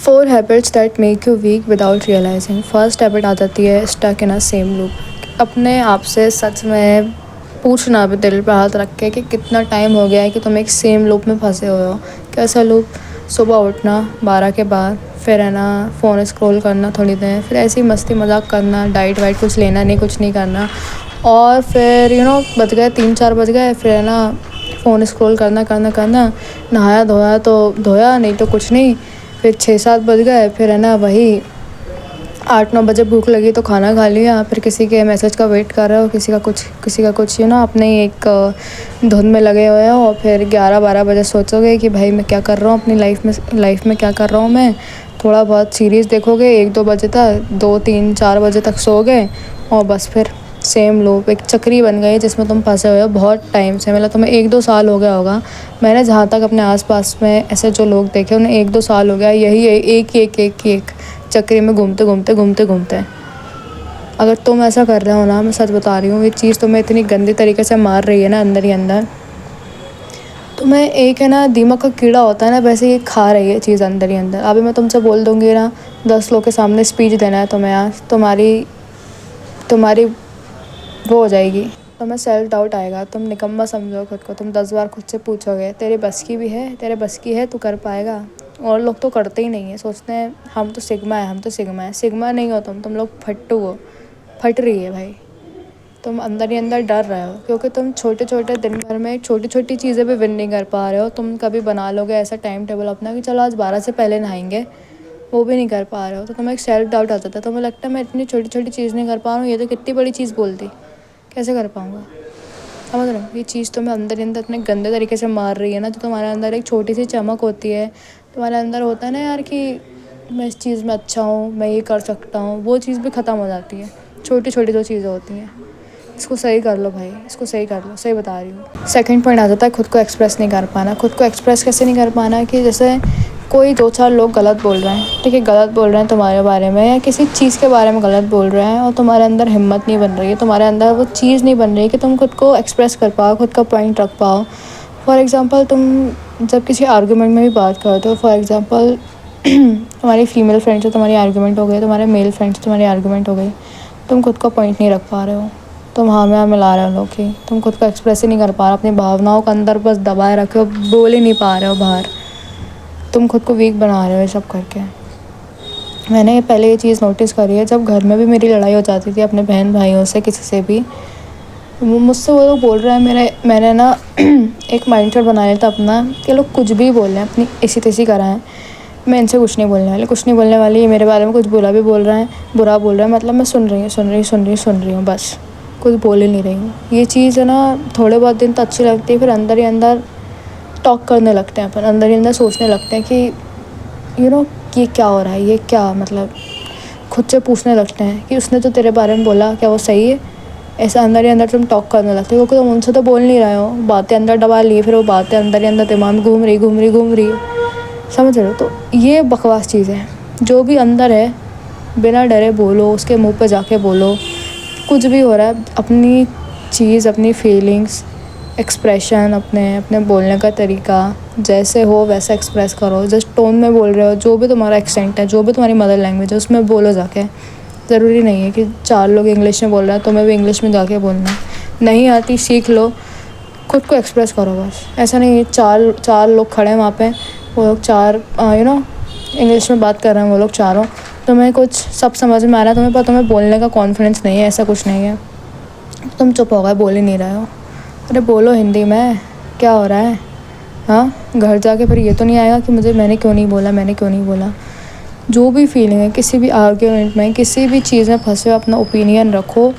4 habits that make you weak without realising. First habit आ जाती है stuck in a same loop. अपने आप से सच में पूछना भी दिल पे हाथ रख के कि कितना टाइम हो गया है कि तुम एक सेम लूप में फंसे हुए हो। कैसा लूप? सुबह उठना 12 के बाद, फिर है ना फ़ोन स्क्रॉल करना थोड़ी देर, फिर ऐसी मस्ती मजाक करना, डाइट वाइट कुछ लेना नहीं, कुछ नहीं करना, और फिर बज गए 3-4 बज गए, फिर है ना फ़ोन स्क्रॉल करना करना करना, नहाया धोया तो धोया, नहीं तो कुछ नहीं, फिर 6-7 बज गए, फिर है ना वही 8-9 बजे भूख लगी तो खाना खा लिया, फिर किसी के मैसेज का वेट कर रहे हो, किसी का कुछ अपने एक धुन में लगे हुए हो, और फिर 11-12 बजे सोचोगे कि भाई मैं क्या कर रहा हूँ अपनी लाइफ में क्या कर रहा हूँ मैं। थोड़ा बहुत सीरीज़ देखोगे 1-2 बजे तक, 2-3-4 बजे तक सो गए, और बस फिर सेम लूप, एक चक्री बन गई जिसमें तुम फंसे हुए हो बहुत टाइम से। मतलब तुम्हें 1-2 साल हो गया होगा। मैंने जहाँ तक अपने आसपास में ऐसे जो लोग देखे उन्हें 1-2 साल हो गया यही एक चक्री में घूमते। अगर तुम ऐसा कर रहे हो ना, मैं सच बता रही हूँ, ये चीज़ तुम्हें इतनी गंदी तरीके से मार रही है ना अंदर ही अंदर। तुम्हें एक है ना दिमाग का कीड़ा होता है ना, वैसे ये खा रही है चीज़ अंदर ही अंदर। अभी मैं तुमसे बोल दूँगी ना 10 लोग के सामने स्पीच देना है तुम्हें, आज तुम्हारी वो हो जाएगी। तुम्हें सेल्फ डाउट आएगा, तुम निकम्मा समझो खुद को, तुम 10 बार खुद से पूछोगे तेरे बस की है, तू कर पाएगा। और लोग तो करते ही नहीं है, सोचते हैं हम तो सिग्मा है। सिग्मा नहीं हो तुम लोग फट्टू हो। फट रही है भाई, तुम अंदर ही अंदर डर रहे हो, क्योंकि तुम छोटे दिन भर में छोटी चीज़ें भी विन नहीं कर पा रहे हो। तुम कभी बना लोगे ऐसा टाइम टेबल अपना कि चलो आज 12 से पहले नहाएंगे, वो भी नहीं कर पा रहे हो, तो तुम्हें एक सेल्फ डाउट आ जाता है। तुम्हें लगता है मैं इतनी छोटी चीज़ नहीं कर पा रहा हूँ, ये तो कितनी बड़ी चीज़ बोल दी, कैसे कर पाऊँगा। समझ रहे हो? ये चीज़ तुम्हें अंदर ही अंदर इतने गंदे तरीके से मार रही है ना, जो तुम्हारे अंदर एक छोटी सी चमक होती है, तुम्हारे अंदर होता है ना यार कि मैं इस चीज़ में अच्छा हूँ, मैं ये कर सकता हूँ, वो चीज़ भी ख़त्म हो जाती है। छोटी जो चीज़ें होती हैं, इसको सही कर लो भाई, इसको सही कर लो, सही बता रही हूँ। सेकंड पॉइंट आ जाता है खुद को एक्सप्रेस नहीं कर पाना। खुद को एक्सप्रेस कैसे नहीं कर पाना कि जैसे कोई 2-4 लोग गलत बोल रहे हैं, ठीक है, गलत बोल रहे हैं तुम्हारे बारे में, या किसी चीज़ के बारे में गलत बोल रहे हैं, और तुम्हारे अंदर हिम्मत नहीं बन रही है, तुम्हारे अंदर वो चीज़ नहीं बन रही है कि तुम खुद को एक्सप्रेस कर पाओ, खुद का पॉइंट रख पाओ। फॉर एग्ज़ाम्पल तुम जब किसी आर्गूमेंट में भी बात करते हो, फॉर एग्ज़ाम्पल तुम्हारी फीमेल फ्रेंड से तुम्हारी आर्गूमेंट हो गई, तुम्हारे मेल फ्रेंड से तुम्हारी आर्गूमेंट हो गई, तुम खुद का पॉइंट नहीं रख पा रहे हो, तुम हाँ में हाँ मिला रहे हो लोग की, तुम खुद को एक्सप्रेस ही नहीं कर पा रहे, अपनी भावनाओं को अंदर बस दबाए रखे हो, बोल ही नहीं पा रहे हो बाहर, तुम खुद को वीक बना रहे हो ये सब करके। मैंने पहले ये चीज़ नोटिस करी है, जब घर में भी मेरी लड़ाई हो जाती थी अपने बहन भाइयों से, किसी से भी, मुझसे वो लोग बोल रहे हैं, मैंने ना एक माइंडसेट बना लिया था अपना कि लोग कुछ भी बोल रहे हैं, अपनी ऐसी तैसी कराएं, मैं इनसे कुछ नहीं बोलने वाली, ये मेरे बारे में कुछ बुरा भी बोल रहे हैं, बुरा बोल रहे हैं, मतलब मैं सुन रही हूँ बस, कुछ बोल ही नहीं रही हूँ। ये चीज़ है ना थोड़े बहुत दिन तो अच्छी लगती है, फिर अंदर ही अंदर टॉक करने लगते हैं अपन, अंदर ही अंदर सोचने लगते हैं कि ये क्या हो रहा है, ये क्या, मतलब खुद से पूछने लगते हैं कि उसने तो तेरे बारे में बोला, क्या वो सही है? ऐसा अंदर ही अंदर तुम टॉक करने लगते हो, क्योंकि तुम उनसे तो बोल नहीं रहे हो, बातें अंदर दबा ली, फिर वो बातें अंदर ही अंदर दिमाग में घूम रही, समझ रहे हो? तो ये बकवास चीज़ है। जो भी अंदर है बिना डरे बोलो, उसके मुंह पे जाके बोलो, कुछ भी हो रहा है, अपनी चीज़, अपनी फीलिंग्स, एक्सप्रेशन, अपने बोलने का तरीका जैसे हो वैसा एक्सप्रेस करो। जस्ट टोन में बोल रहे हो, जो भी तुम्हारा एक्सेंट है, जो भी तुम्हारी मदर लैंग्वेज है, उसमें बोलो जाके। ज़रूरी नहीं है कि 4 लोग इंग्लिश में बोल रहे हैं तुम्हें भी इंग्लिश में जाके बोलना। नहीं आती सीख लो, खुद को एक्सप्रेस करो बस। ऐसा नहीं है 4 लोग खड़े हैं वहाँ पे, वो लोग 4 इंग्लिश में बात कर रहे हैं, वो लोग चारों, तुम्हें कुछ सब समझ में आ रहा है तुम्हें, पर तुम्हें बोलने का कॉन्फिडेंस नहीं है, ऐसा कुछ नहीं है, तुम चुप हो गए, बोल ही नहीं रहे हो। अरे बोलो हिंदी में, क्या हो रहा है? हाँ, घर जाके फिर ये तो नहीं आएगा कि मैंने क्यों नहीं बोला। जो भी फीलिंग है, किसी भी आर्ग्यूमेंट में, किसी भी चीज़ में फंसे हो, अपना ओपिनियन रखो,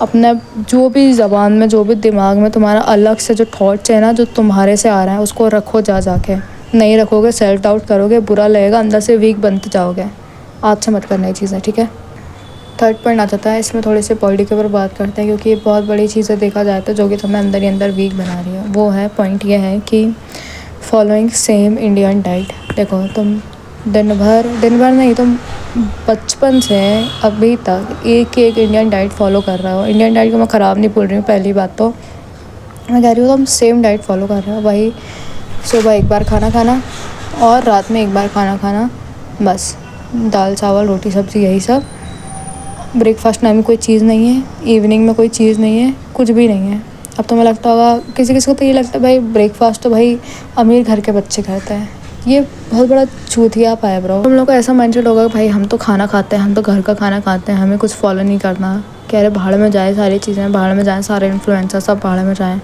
अपना जो भी ज़बान में, जो भी दिमाग में तुम्हारा अलग से जो थॉट्स है ना, जो तुम्हारे से आ रहा है, उसको रखो जाके। नहीं रखोगे सेल्फ डाउट करोगे, बुरा लगेगा, अंदर से वीक बनते जाओगे। आज से मत करना ये चीज़ें, ठीक है? थर्ड पॉइंट आ जाता है, इसमें थोड़े से बॉडी के ऊपर बात करते हैं, क्योंकि ये बहुत बड़ी चीज़ है देखा जाए तो, जो कि तुम्हें अंदर ही अंदर वीक बना रही है। वो है पॉइंट ये है कि फॉलोइंग सेम इंडियन डाइट। देखो तुम दिन भर नहीं, तुम बचपन से अभी तक एक इंडियन डाइट फॉलो कर रहे हो। इंडियन डाइट को मैं ख़राब नहीं बोल रही हूँ, पहली बात तो मैं कह रही हूँ तुम सेम डाइट फॉलो कर रहे हो। वही सुबह एक बार खाना खाना और रात में एक बार खाना खाना, बस दाल चावल रोटी सब्ज़ी यही सब। ब्रेकफास्ट नाम की कोई चीज़ नहीं है, इवनिंग में कोई चीज़ नहीं है, कुछ भी नहीं है। अब तुम्हें लगता होगा, किसी किसी को तो ये लगता है भाई ब्रेकफास्ट तो भाई अमीर घर के बच्चे करते हैं। ये बहुत बड़ा चूतियापा है ब्रो। तुम लोग का ऐसा माइंडसेट होगा भाई हम तो खाना खाते हैं, हम तो घर का खाना खाते हैं, हमें कुछ फॉलो नहीं करना। कह रहे भाड़ में जाए सारी चीज़ें, भाड़ में जाए सारे इन्फ्लुएंसर, सब भाड़ में जाएँ,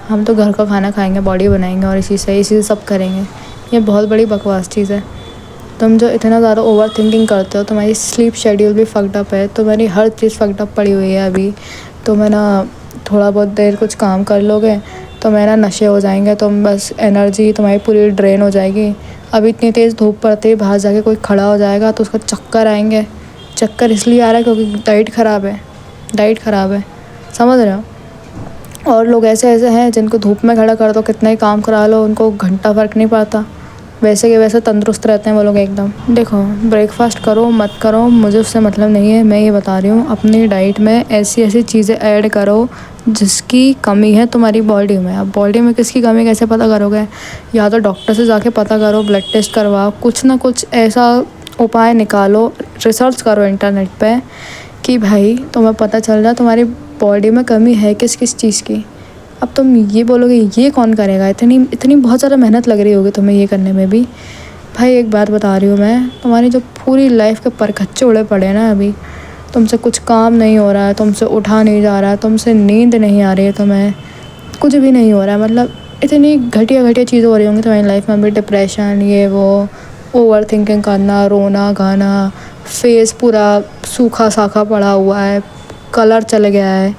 हम तो घर का खाना खाएंगे, बॉडी बनाएंगे और इसी से सब करेंगे। ये बहुत बड़ी बकवास चीज़ है। तुम जो इतना ज़्यादा ओवर थिंकिंग करते हो, तुम्हारी स्लीप शेड्यूल भी फक्ड अप है, तुम्हारी हर चीज़ फक्ड अप पड़ी हुई है अभी। तुम है ना थोड़ा बहुत देर कुछ काम कर लोगे तो मैं ना नशे हो जाएंगे, तुम बस एनर्जी तुम्हारी पूरी ड्रेन हो जाएगी। अभी इतनी तेज़ धूप पड़ती है, बाहर जाके कोई खड़ा हो जाएगा तो उसका चक्कर आएंगे। चक्कर इसलिए आ रहा है क्योंकि डाइट ख़राब है, डाइट ख़राब है, समझ रहे हो। और लोग ऐसे ऐसे हैं जिनको धूप में खड़ा कर दो, कितना ही काम करा लो, उनको घंटा फ़र्क नहीं पड़ता, वैसे के वैसे तंदुरुस्त रहते हैं वो लोग एकदम। देखो ब्रेकफास्ट करो मत करो मुझे उससे मतलब नहीं है, मैं ये बता रही हूँ अपनी डाइट में ऐसी ऐसी चीज़ें ऐड करो जिसकी कमी है तुम्हारी बॉडी में। अब बॉडी में किसकी कमी कैसे पता करोगे? या तो डॉक्टर से जाके पता करो, ब्लड टेस्ट करवाओ, कुछ ना कुछ ऐसा उपाय निकालो, रिसर्च करो इंटरनेट पे कि भाई तुम्हें पता चल जाए तुम्हारी बॉडी में कमी है किस किस चीज़ की। अब तुम ये बोलोगे ये कौन करेगा, इतनी इतनी बहुत ज़्यादा मेहनत लग रही होगी तुम्हें ये करने में भी। भाई एक बात बता रही हूँ मैं, तुम्हारी जो पूरी लाइफ के परखच्चे उड़े पड़े हैं ना अभी, तुमसे कुछ काम नहीं हो रहा है, तुमसे उठा नहीं जा रहा है, तुमसे नींद नहीं आ रही है, तुम्हें कुछ भी नहीं हो रहा है, मतलब इतनी घटिया घटिया चीज़ें हो रही होंगी तुम्हारी लाइफ में अभी, डिप्रेशन ये वो, ओवर थिंकिंग करना, रोना गाना, फेस पूरा सूखा साखा पड़ा हुआ है, कलर चले गया है,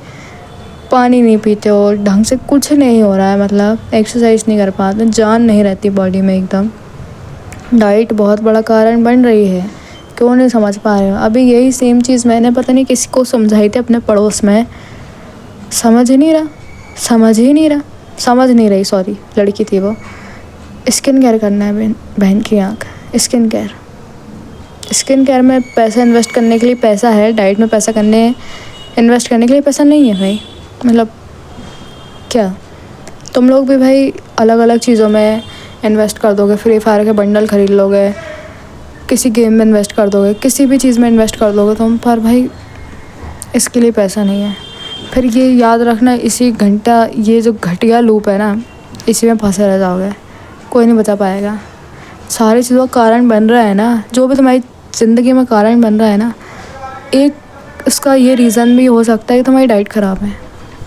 पानी नहीं पीते हो ढंग से, कुछ नहीं हो रहा है, मतलब एक्सरसाइज नहीं कर पाते, जान नहीं रहती बॉडी में एकदम। डाइट बहुत बड़ा कारण बन रही है, क्यों नहीं समझ पा रहे हो? अभी यही सेम चीज़ मैंने पता नहीं किसी को समझाई थी अपने पड़ोस में, समझ ही नहीं रहा, समझ ही नहीं रहा, समझ नहीं रही, सॉरी लड़की थी वो। स्किन केयर करना है बहन की आँख, स्किन केयर, स्किन केयर में पैसा इन्वेस्ट करने के लिए पैसा है, डाइट में पैसा करने इन्वेस्ट करने के लिए पैसा नहीं है भाई। मतलब क्या तुम लोग भी भाई अलग अलग चीज़ों में इन्वेस्ट कर दोगे, फ्री फायर के बंडल खरीद लोगे, किसी गेम में इन्वेस्ट कर दोगे, किसी भी चीज़ में इन्वेस्ट कर दोगे तुम, पर भाई इसके लिए पैसा नहीं है। फिर ये याद रखना, इसी घंटा ये जो घटिया लूप है ना, इसी में फंसे रह जाओगे, कोई नहीं बचा पाएगा। सारी चीज़ों का कारण बन रहा है ना, जो भी तुम्हारी ज़िंदगी में कारण बन रहा है ना, एक इसका ये रीज़न भी हो सकता है कि तुम्हारी डाइट ख़राब है,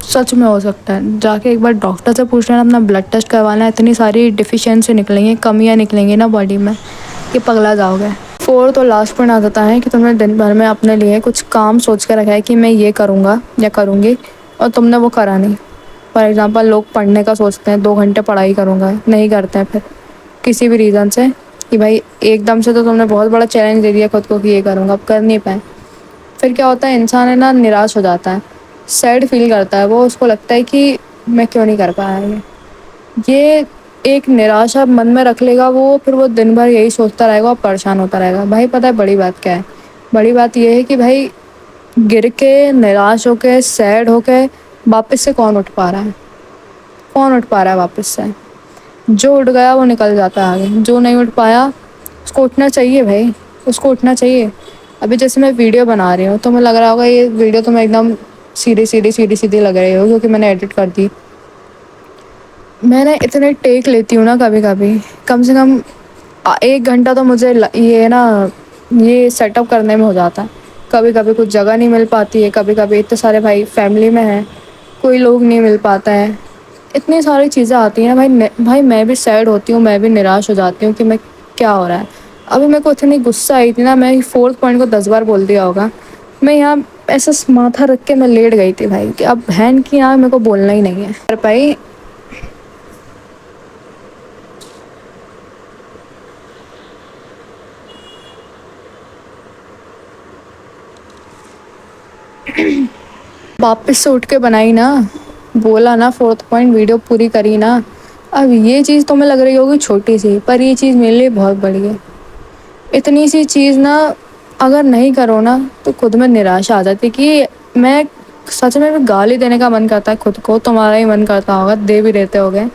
सच में हो सकता है। जाके एक बार डॉक्टर से पूछ लेना, अपना ब्लड टेस्ट करवाना, इतनी सारी डिफिशियंसी निकलेंगी, कमियाँ निकलेंगी ना बॉडी में, ये पगला जाओगे। फोर्थ और लास्ट पॉइंट आ जाता है कि तुमने दिन भर में अपने लिए कुछ काम सोच के रखा है कि मैं ये करूँगा या करूँगी, और तुमने वो करा नहीं। फॉर एग्ज़ाम्पल लोग पढ़ने का सोचते हैं, 2 घंटे पढ़ाई करूँगा, नहीं करते हैं फिर किसी भी रीज़न से, कि भाई एकदम से तो तुमने बहुत बड़ा चैलेंज दे दिया खुद को कि ये करूँगा, अब कर नहीं पाए। फिर क्या होता है, इंसान है ना निराश हो जाता है, सैड फील करता है वो, उसको लगता है कि मैं क्यों नहीं कर पाया ये एक निराशा मन में रख लेगा वो, फिर वो दिन भर यही सोचता रहेगा और परेशान होता रहेगा। भाई पता है बड़ी बात क्या है? बड़ी बात ये है कि भाई गिर के निराश होके सैड होके वापस से कौन उठ पा रहा है? कौन उठ पा रहा है वापस से? जो उठ गया वो निकल जाता है आगे, जो नहीं उठ पाया उसको उठना चाहिए भाई, उसको उठना चाहिए। अभी जैसे मैं वीडियो बना रही हूँ तो मुझे लग रहा होगा ये वीडियो तो मैं एकदम सीधी लग रही हो क्योंकि मैंने एडिट कर दी। मैंने इतने टेक लेती हूँ ना कभी कभी, कम से कम 1 घंटा तो मुझे ये ना ये सेटअप करने में हो जाता है। कभी कभी कुछ जगह नहीं मिल पाती है, कभी कभी इतने सारे भाई फैमिली में हैं, कोई लोग नहीं मिल पाता है, इतनी सारी चीज़ें आती हैं भाई मैं भी सैड होती हूँ, मैं भी निराश हो जाती हूँ कि मैं क्या हो रहा है। अभी मेरे को इतनी गुस्सा आई थी ना, मैं फोर्थ पॉइंट को 10 बार बोल दिया होगा। मैं यहाँ ऐसा माथा रख के मैं लेट गई थी भाई कि अब बहन की यहाँ मेरे को बोलना ही नहीं है पर भाई। वापस से उठ के बनाई ना, बोला ना, फोर्थ पॉइंट वीडियो पूरी करी ना। अब ये चीज़ तुम्हें लग रही होगी छोटी सी, पर ये चीज़ मेरे लिए बहुत बड़ी है। इतनी सी चीज़ ना अगर नहीं करो ना तो खुद में निराशा आ जाती कि मैं सच में गाली देने का मन करता है खुद को, तुम्हारा ही मन करता होगा, दे भी देते होगे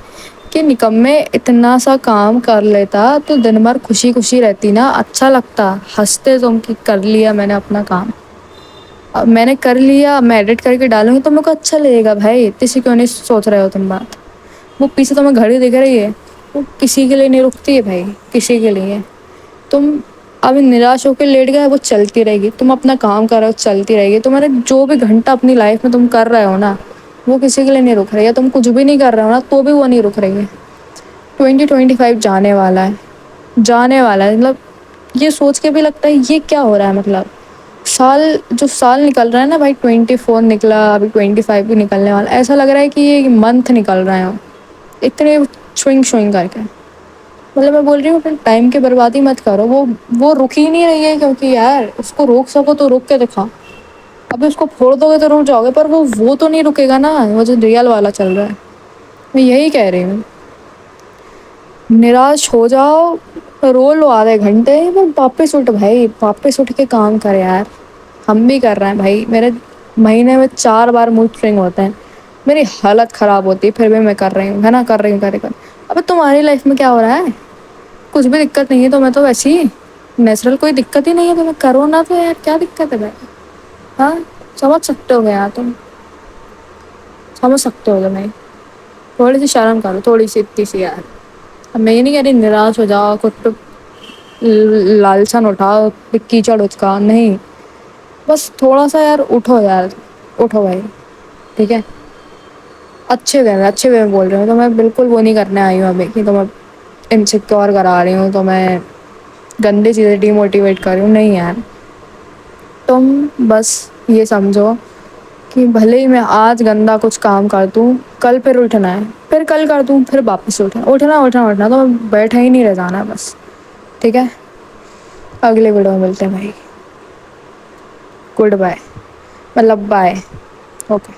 कि निकम्मे इतना सा काम कर लेता तो दिन भर खुशी खुशी रहती ना, अच्छा लगता, हंसते तुम कि कर लिया मैंने अपना काम। अब मैंने कर लिया, मैं एडिट करके डालूंगी तो मेरे को अच्छा लगेगा भाई, इतनी सी क्यों नहीं सोच रहे हो तुम बात। वो पीछे तुम्हें घड़ी दिख रही है, वो किसी के लिए नहीं रुकती है भाई, किसी के लिए। तुम अभी निराश होकर लेट गए, वो चलती रहेगी। तुम अपना काम कर रहे हो, चलती रहेगी। तुम्हारे जो भी घंटा अपनी लाइफ में तुम कर रहे हो ना, वो किसी के लिए नहीं रुक रही है। तुम कुछ भी नहीं कर रहे हो ना, तो भी वो नहीं रुक रही है। 2025 जाने वाला है, जाने वाला है। मतलब ये सोच के भी लगता है ये क्या हो रहा है। मतलब साल, जो साल निकल रहा है ना भाई, 24 निकला, अभी 25 भी निकलने वाला, ऐसा लग रहा है कि ये मंथ निकल रहे हो इतने स्विंग स्विंग करके। मतलब मैं बोल रही हूँ फिर टाइम की बर्बादी मत करो। वो रुक ही नहीं रही है, क्योंकि यार उसको रोक सको तो रोक के दिखाओ। अभी उसको फोड़ दोगे तो रुक जाओगे, पर वो तो नहीं रुकेगा ना, वो जो रियल वाला चल रहा है। मैं यही कह रही हूँ, निराश हो जाओ, रो लो आधे घंटे, वो वापस उठ भाई, वापस उठ के काम कर यार। हम भी कर रहे हैं भाई, मेरे महीने में 4 बार मूड स्विंग होते हैं, मेरी हालत ख़राब होती है, फिर भी मैं कर रही हूँ, है ना, कर रही हूँ, कर रही हूँ। अबे तुम्हारी लाइफ में क्या हो रहा है? कुछ भी दिक्कत नहीं है तो मैं तो वैसे ही नेचुरल, कोई दिक्कत ही नहीं है तो मैं करो ना, तो यार क्या दिक्कत है भाई? हाँ, समझ सकते हो यार तुम, समझ सकते हो नहीं? थोड़ी सी शर्म करो, थोड़ी सी, इतनी सी यार। अब मैं ये नहीं कह रही निराश हो जाओ, खुद पे लालसन उठाओ, कीचड़ उचका नहीं, बस थोड़ा सा यार उठो यार, उठो भाई, ठीक है? अच्छे वे में बोल रही हूँ, तो मैं बिल्कुल वो नहीं करने आई हूँ अभी कि तो मैं इनसिक्योर करा रही हूँ, तो मैं गंदी चीज़ें डिमोटिवेट कर रही हूँ, नहीं यार। तुम बस ये समझो कि भले ही मैं आज गंदा कुछ काम कर दूँ, कल फिर उठना है, फिर कल कर दूँ, फिर वापस उठना, उठना उठना उठना, तो बैठा ही नहीं रह जाना बस, ठीक है? अगले वीडियो में मिलते हैं भाई। गुड बाय, मतलब बाय। ओके।